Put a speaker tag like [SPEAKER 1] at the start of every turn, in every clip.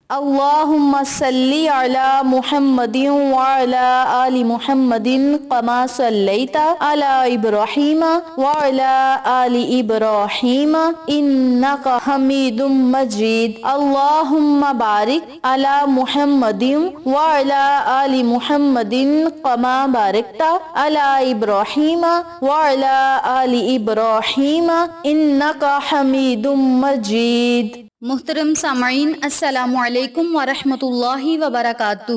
[SPEAKER 1] اللہم صلی علی محمد وعلی آل محمد کما صلیت علی ابراہیم وعلی آل ابراہیم انک حمید مجید اللہم بارک علی محمد وعلی آل محمد کما بارکت علی ابراہیم وعلی آل ابراہیم انک حمید مجید۔
[SPEAKER 2] محترم سامعین، السلام علیکم ورحمۃ اللہ وبرکاتہ۔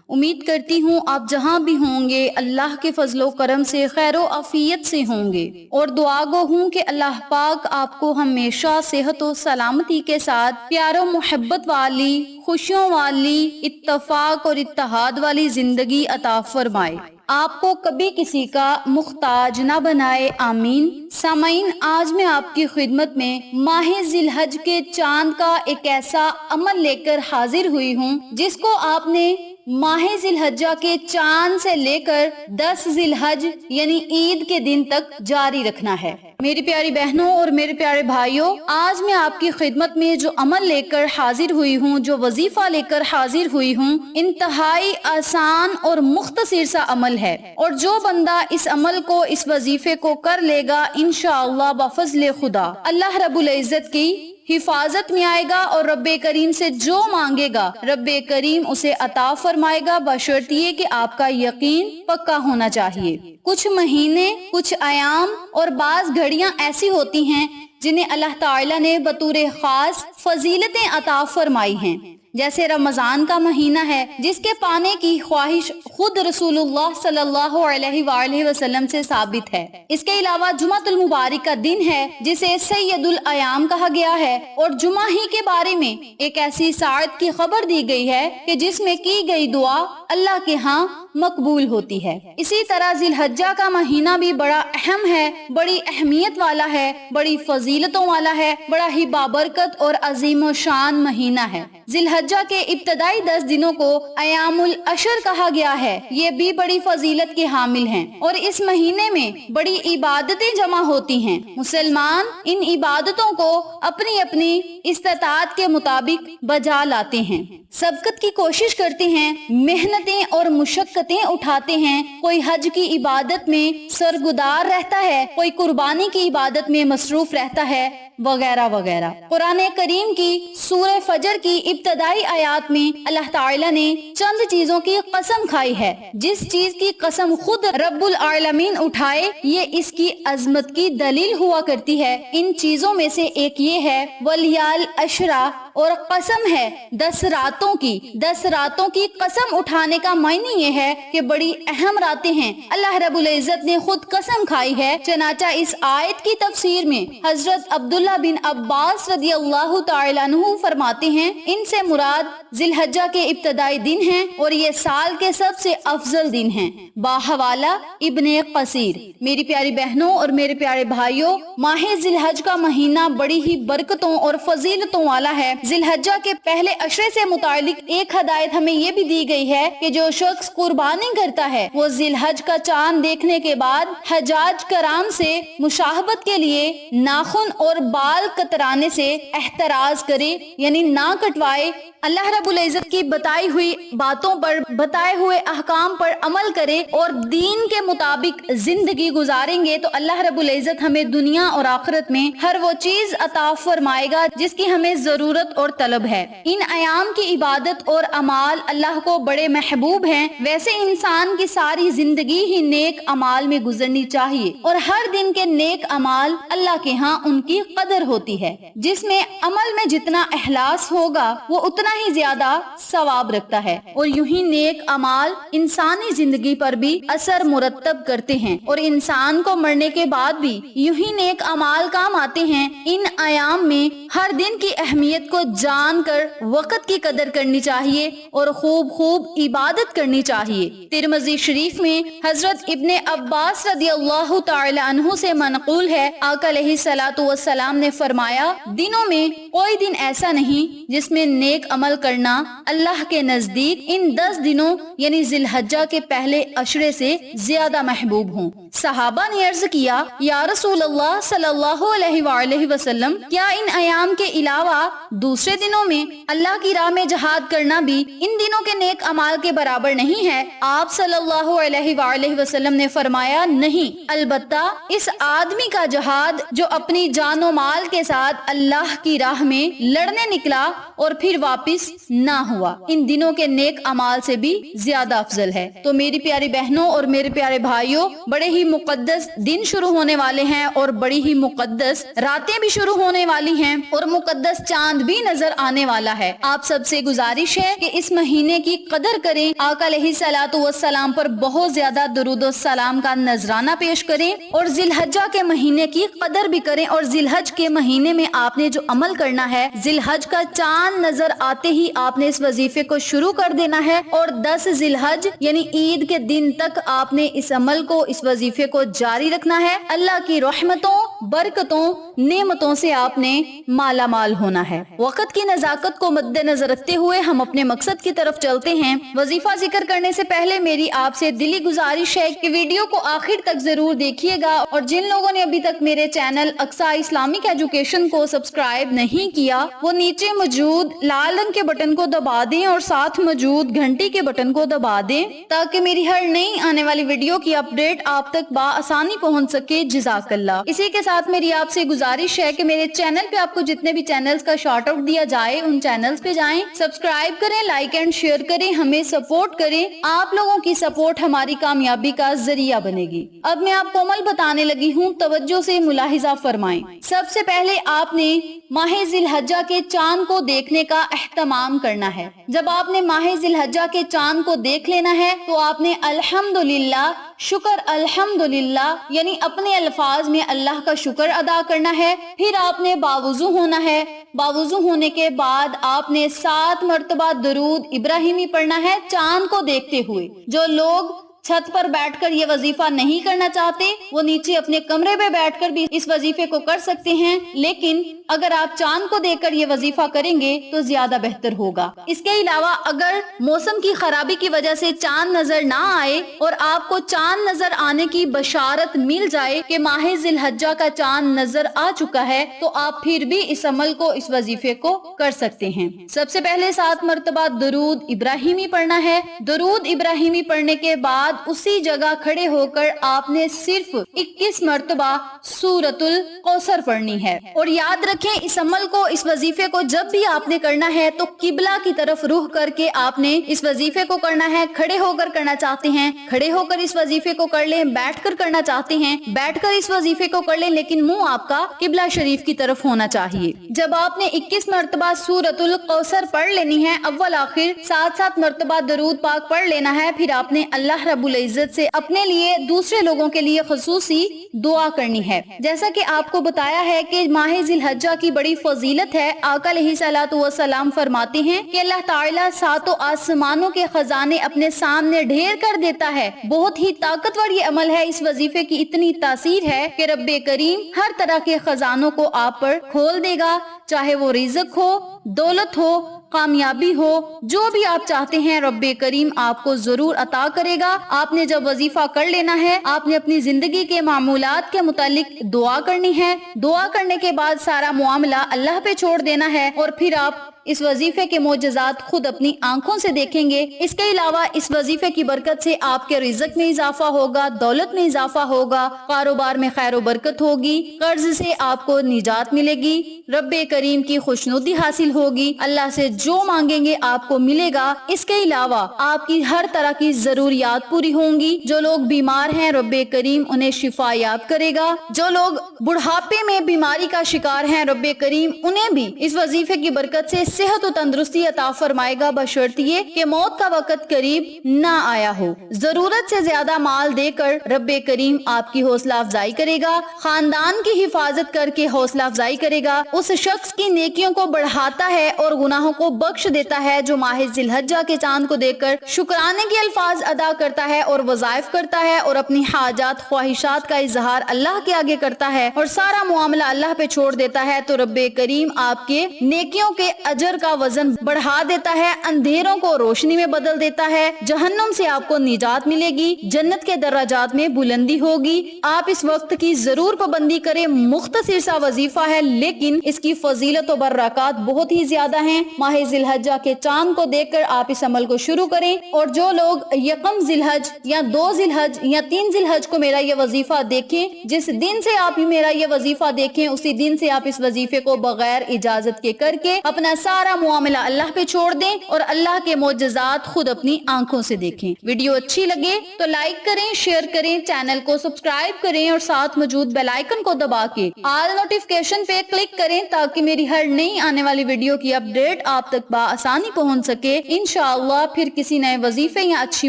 [SPEAKER 2] امید کرتی ہوں آپ جہاں بھی ہوں گے اللہ کے فضل و کرم سے خیر و عافیت سے ہوں گے، اور دعا گو ہوں کہ اللہ پاک آپ کو ہمیشہ صحت و سلامتی کے ساتھ پیار و محبت والی، خوشیوں والی، اتفاق اور اتحاد والی زندگی عطا فرمائے، آپ کو کبھی کسی کا محتاج نہ بنائے، آمین۔ سامعین، آج میں آپ کی خدمت میں ماہ ذی الحج کے چاند کا ایک ایسا عمل لے کر حاضر ہوئی ہوں جس کو آپ نے ماہ ذی الحجہ کے چاند سے لے کر 10 ذی الحج یعنی عید کے دن تک جاری رکھنا ہے۔ میری پیاری بہنوں اور میرے پیارے بھائیوں، آج میں آپ کی خدمت میں جو عمل لے کر حاضر ہوئی ہوں، جو وظیفہ لے کر حاضر ہوئی ہوں، انتہائی آسان اور مختصر سا عمل ہے، اور جو بندہ اس عمل کو، اس وظیفے کو کر لے گا، انشاءاللہ بفضل خدا اللہ رب العزت کی حفاظت میں آئے گا، اور رب کریم سے جو مانگے گا رب کریم اسے عطا فرمائے گا، بشرط یہ کہ آپ کا یقین پکا ہونا چاہیے۔ کچھ مہینے، کچھ ایام اور بعض گھڑیاں ایسی ہوتی ہیں جنہیں اللہ تعالیٰ نے بطور خاص فضیلتیں عطا فرمائی ہیں، جیسے رمضان کا مہینہ ہے جس کے پانے کی خواہش خود رسول اللہ صلی اللہ علیہ وآلہ وسلم سے ثابت ہے۔ اس کے علاوہ جمعۃ المبارک کا دن ہے جسے سید الایام کہا گیا ہے، اور جمعہ ہی کے بارے میں ایک ایسی ساعت کی خبر دی گئی ہے کہ جس میں کی گئی دعا اللہ کے ہاں مقبول ہوتی ہے۔ اسی طرح ذی الحجہ کا مہینہ بھی بڑا اہم ہے، بڑی اہمیت والا ہے، بڑی فضیلتوں والا ہے، بڑا ہی بابرکت اور عظیم و شان مہینہ ہے۔ ذی الحجہ کے ابتدائی 10 دنوں کو ایام العشر کہا گیا ہے، یہ بھی بڑی فضیلت کے حامل ہیں، اور اس مہینے میں بڑی عبادتیں جمع ہوتی ہیں۔ مسلمان ان عبادتوں کو اپنی اپنی استطاعت کے مطابق بجا لاتے ہیں، سبقت کی کوشش کرتے ہیں، محنتیں اور مشقتیں اٹھاتے ہیں، کوئی حج کی عبادت میں سرگزار رہتا ہے، کوئی قربانی کی عبادت میں مصروف رہتا ہے، وغیرہ وغیرہ۔ قرآن کریم کی سورہ فجر کی ابتدائی آیات میں اللہ تعالیٰ نے چند چیزوں کی قسم کھائی ہے، جس چیز کی قسم خود رب العالمین اٹھائے یہ اس کی عظمت کی دلیل ہوا کرتی ہے۔ ان چیزوں میں سے ایک یہ ہے ولیال عشرہ، اور قسم ہے 10 راتوں کی۔ 10 راتوں کی قسم اٹھانے کا معنی یہ ہے کہ بڑی اہم راتیں ہیں، اللہ رب العزت نے خود قسم کھائی ہے۔ چنانچہ اس آیت کی تفسیر میں حضرت عبداللہ بن عباس رضی اللہ تعالیٰ عنہ فرماتے ہیں، ان سے مراد ذی الحجہ کے ابتدائی دن ہیں، اور یہ سال کے سب سے افضل دن ہیں۔ باحوالہ ابن قصیر۔ میری پیاری بہنوں اور میرے پیارے بھائیوں، ماہ ذی الحج کا مہینہ بڑی ہی برکتوں اور فضیلتوں والا ہے۔ ذی الحجہ کے پہلے عشرے سے متعلق ایک ہدایت ہمیں یہ بھی دی گئی ہے کہ جو شخص قربانی کرتا ہے وہ ذی الحج کا چاند دیکھنے کے بعد حجاج کرام سے مشاہبت کے لیے ناخن اور بال کترانے سے احتراز کرے، یعنی نہ کٹوائے، اللہ رب العزت کی بتائی ہوئی باتوں پر، بتائے ہوئے احکام پر عمل کرے اور دین کے مطابق زندگی گزاریں گے تو اللہ رب العزت ہمیں دنیا اور آخرت میں ہر وہ چیز عطا فرمائے گا جس کی ہمیں ضرورت اور طلب ہے۔ ان ایام کی عبادت اور اعمال اللہ کو بڑے محبوب ہیں، ویسے انسان کی ساری زندگی ہی نیک اعمال میں گزرنی چاہیے، اور ہر دن کے نیک اعمال اللہ کے ہاں ان کی قدر ہوتی ہے۔ جس میں عمل میں جتنا اخلاص ہوگا وہ اتنا ہی زیادہ ثواب رکھتا ہے، اور یوں ہی نیک اعمال انسانی زندگی پر بھی اثر مرتب کرتے ہیں، اور انسان کو مرنے کے بعد بھی یوں ہی نیک اعمال کام آتے ہیں۔ ان ایام میں ہر دن کی اہمیت کو جان کر وقت کی قدر کرنی چاہیے اور خوب خوب عبادت کرنی چاہیے۔ ترمذی شریف میں حضرت ابن عباس رضی اللہ تعالی عنہ سے منقول ہے، آقا علیہ الصلوۃ والسلام نے فرمایا، دنوں میں کوئی دن ایسا نہیں جس میں نیک عمل کرنا اللہ کے نزدیک ان 10 دنوں یعنی ذی الحجہ کے پہلے عشرے سے زیادہ محبوب ہوں۔ صحابہ نے عرض کیا، یا رسول اللہ صلی اللہ علیہ وآلہ وسلم، کیا ان ایام کے علاوہ دوسرے دنوں میں اللہ کی راہ میں جہاد کرنا بھی ان دنوں کے نیک اعمال کے برابر نہیں ہے؟ آپ صلی اللہ علیہ وآلہ وسلم نے فرمایا نہیں، البتہ اس آدمی کا جہاد جو اپنی جان و مال کے ساتھ اللہ کی راہ میں لڑنے نکلا اور پھر واپس نہ ہوا، ان دنوں کے نیک اعمال سے بھی زیادہ افضل ہے۔ تو میری پیاری بہنوں اور میرے پیارے بھائیوں، بڑے ہی مقدس دن شروع ہونے والے ہیں اور بڑی ہی مقدس راتیں بھی شروع ہونے والی ہیں اور مقدس چاند بھی نظر آنے والا ہے۔ آپ سب سے گزارش ہے کہ اس مہینے کی قدر کریں، آقا علیہ الصلوۃ والسلام پر بہت زیادہ درود و سلام کا نذرانہ پیش کریں اور ذی الحجہ کے مہینے کی قدر بھی کریں، اور ذی الحج کے مہینے میں آپ نے جو عمل کرنا ہے، ذی الحج کا چاند نظر آتے ہی آپ نے اس وظیفے کو شروع کر دینا ہے، اور 10 ذی الحج یعنی عید کے دن تک آپ نے اس عمل کو، اس وظیفے کو جاری رکھنا ہے۔ اللہ کی رحمتوں، برکتوں، نعمتوں سے آپ نے مالا مال ہونا ہے۔ وقت کی نزاکت کو مد نظر رکھتے ہوئے ہم اپنے مقصد کی طرف چلتے ہیں۔ وظیفہ ذکر کرنے سے پہلے میری آپ سے دلی گزارش ہے کہ ویڈیو کو آخر تک ضرور دیکھیے گا، اور جن لوگوں نے ابھی تک میرے چینل اقصیٰ اسلامک ایجوکیشن کو سبسکرائب نہیں کیا، وہ نیچے موجود لال رنگ کے بٹن کو دبا دیں اور ساتھ موجود گھنٹی کے بٹن کو دبا دیں تاکہ میری ہر نئی آنے والی ویڈیو کی اپڈیٹ آپ تک بآسانی پہنچ سکے۔ جزاک اللہ۔ اسی کے ساتھ میری آپ سے گزارش ہے کہ میرے چینل پہ آپ کو جتنے بھی چینلز کا شارٹ آؤٹ دیا جائے ان چینلز پہ جائیں، سبسکرائب کریں، لائک اینڈ شیئر کریں، ہمیں سپورٹ کریں۔ آپ لوگوں کی سپورٹ ہماری کامیابی کا ذریعہ بنے گی۔ اب میں آپ کو عمل بتانے لگی ہوں، توجہ سے ملاحظہ فرمائیں۔ سب سے پہلے آپ نے ماہ ذی الحجہ کے چاند کو دیکھنے کا اہتمام کرنا ہے۔ جب آپ نے ماہ ذی الحجہ کے چاند کو دیکھ لینا ہے تو آپ نے الحمدللہ، شکر الحمدللہ یعنی اپنے الفاظ میں اللہ کا شکر ادا کرنا ہے۔ پھر آپ نے باوضو ہونا ہے۔ باوضو ہونے کے بعد آپ نے 7 مرتبہ درود ابراہیمی پڑھنا ہے چاند کو دیکھتے ہوئے۔ جو لوگ چھت پر بیٹھ کر یہ وظیفہ نہیں کرنا چاہتے وہ نیچے اپنے کمرے میں بیٹھ کر بھی اس وظیفے کو کر سکتے ہیں، لیکن اگر آپ چاند کو دیکھ کر یہ وظیفہ کریں گے تو زیادہ بہتر ہوگا۔ اس کے علاوہ اگر موسم کی خرابی کی وجہ سے چاند نظر نہ آئے اور آپ کو چاند نظر آنے کی بشارت مل جائے کہ ماہ ذی الحجہ کا چاند نظر آ چکا ہے تو آپ پھر بھی اس عمل کو، اس وظیفے کو کر سکتے ہیں۔ سب سے پہلے 7 مرتبہ درود ابراہیمی پڑھنا ہے۔ درود ابراہیمی پڑھنے کے بعد اسی جگہ کھڑے ہو کر آپ نے صرف 21 مرتبہ سورۃ الکوثر پڑھنی ہے، اور یاد رکھیں اس عمل کو، اس وظیفے کو جب بھی آپ نے کرنا ہے تو قبلہ کی طرف رخ کر کے آپ نے اس وظیفے کو کرنا ہے۔ کھڑے ہو کر کرنا چاہتے ہیں کھڑے ہو کر اس وظیفے کو کر لیں، بیٹھ کر کرنا چاہتے ہیں بیٹھ کر اس وظیفے کو کر لیں، لیکن منہ آپ کا قبلہ شریف کی طرف ہونا چاہیے۔ جب آپ نے 21 مرتبہ سورۃ الکوثر پڑھ لینی ہے، اول آخر 7 مرتبہ درود پاک پڑھ لینا ہے، پھر آپ نے اللہ رب العزت سے اپنے لیے، دوسرے لوگوں کے لیے خصوصی دعا کرنی ہے۔ جیسا کہ آپ کو بتایا ہے کہ ماہ ذی الحجہ کی بڑی فضیلت ہے۔ آقا علیہ الصلوۃ والسلام فرماتے ہیں کہ اللہ تعالیٰ 7 آسمانوں کے خزانے اپنے سامنے ڈھیر کر دیتا ہے۔ بہت ہی طاقتور یہ عمل ہے، اس وظیفے کی اتنی تاثیر ہے کہ رب کریم ہر طرح کے خزانوں کو آپ پر کھول دے گا، چاہے وہ رزق ہو، دولت ہو، کامیابی ہو، جو بھی آپ چاہتے ہیں رب کریم آپ کو ضرور عطا کرے گا۔ آپ نے جب وظیفہ کر لینا ہے، آپ نے اپنی زندگی کے معمولات کے متعلق دعا کرنی ہے۔ دعا کرنے کے بعد سارا معاملہ اللہ پہ چھوڑ دینا ہے، اور پھر آپ اس وظیفے کے معجزات خود اپنی آنکھوں سے دیکھیں گے۔ اس کے علاوہ اس وظیفے کی برکت سے آپ کے رزق میں اضافہ ہوگا، دولت میں اضافہ ہوگا، کاروبار میں خیر و برکت ہوگی، قرض سے آپ کو نجات ملے گی، رب کریم کی خوشنودی حاصل ہوگی، اللہ سے جو مانگیں گے آپ کو ملے گا۔ اس کے علاوہ آپ کی ہر طرح کی ضروریات پوری ہوں گی۔ جو لوگ بیمار ہیں رب کریم انہیں شفا یاب کرے گا۔ جو لوگ بڑھاپے میں بیماری کا شکار ہیں رب کریم انہیں بھی اس وظیفے کی برکت سے صحت و تندرستی عطا فرمائے گا، بشرط یہ کہ موت کا وقت قریب نہ آیا ہو۔ ضرورت سے زیادہ مال دے کر رب کریم آپ کی حوصلہ افزائی کرے گا، خاندان کی حفاظت کر کے حوصلہ افزائی کرے گا۔ اس شخص کی نیکیوں کو بڑھاتا ہے اور گناہوں کو بخش دیتا ہے جو ماہ ذی الحجہ کے چاند کو دیکھ کر شکرانے کے الفاظ ادا کرتا ہے اور وظائف کرتا ہے اور اپنی حاجات خواہشات کا اظہار اللہ کے آگے کرتا ہے اور سارا معاملہ اللہ پہ چھوڑ دیتا ہے، تو رب کریم آپ کے نیکیوں کے اجر کا وزن بڑھا دیتا ہے، اندھیروں کو روشنی میں بدل دیتا ہے، جہنم سے آپ کو نجات ملے گی، جنت کے دراجات میں بلندی ہوگی۔ آپ اس وقت کی ضرور پابندی کریں، مختصر سا وظیفہ ہے لیکن اس کی فضیلت و برکات بہت ہی زیادہ ہیں۔ ماہ ذی الحجہ کے چاند کو دیکھ کر آپ اس عمل کو شروع کریں، اور جو لوگ یکم ذی الحج یا 2 ذی الحج یا 3 ذی الحج کو میرا یہ وظیفہ دیکھیں، جس دن سے آپ میرا یہ وظیفہ دیکھیں اسی دن سے آپ اس وظیفے کو بغیر اجازت کے کر کے اپنا سارا معاملہ اللہ پہ چھوڑ دیں اور اللہ کے معجزات خود اپنی آنکھوں سے دیکھیں۔ ویڈیو اچھی لگے تو لائک کریں، شیئر کریں، چینل کو سبسکرائب کریں اور ساتھ موجود بیل آئیکن کو دبا کے آل نوٹیفیکیشن پہ کلک کریں تاکہ میری ہر نئی آنے والی ویڈیو کی اپڈیٹ آپ تک بآسانی پہنچ سکے۔ انشاءاللہ پھر کسی نئے وظیفے یا اچھی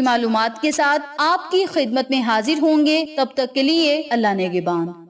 [SPEAKER 2] معلومات کے ساتھ آپ کی خدمت میں حاضر ہوں گے۔ تب تک کے لیے اللہ نگہبان۔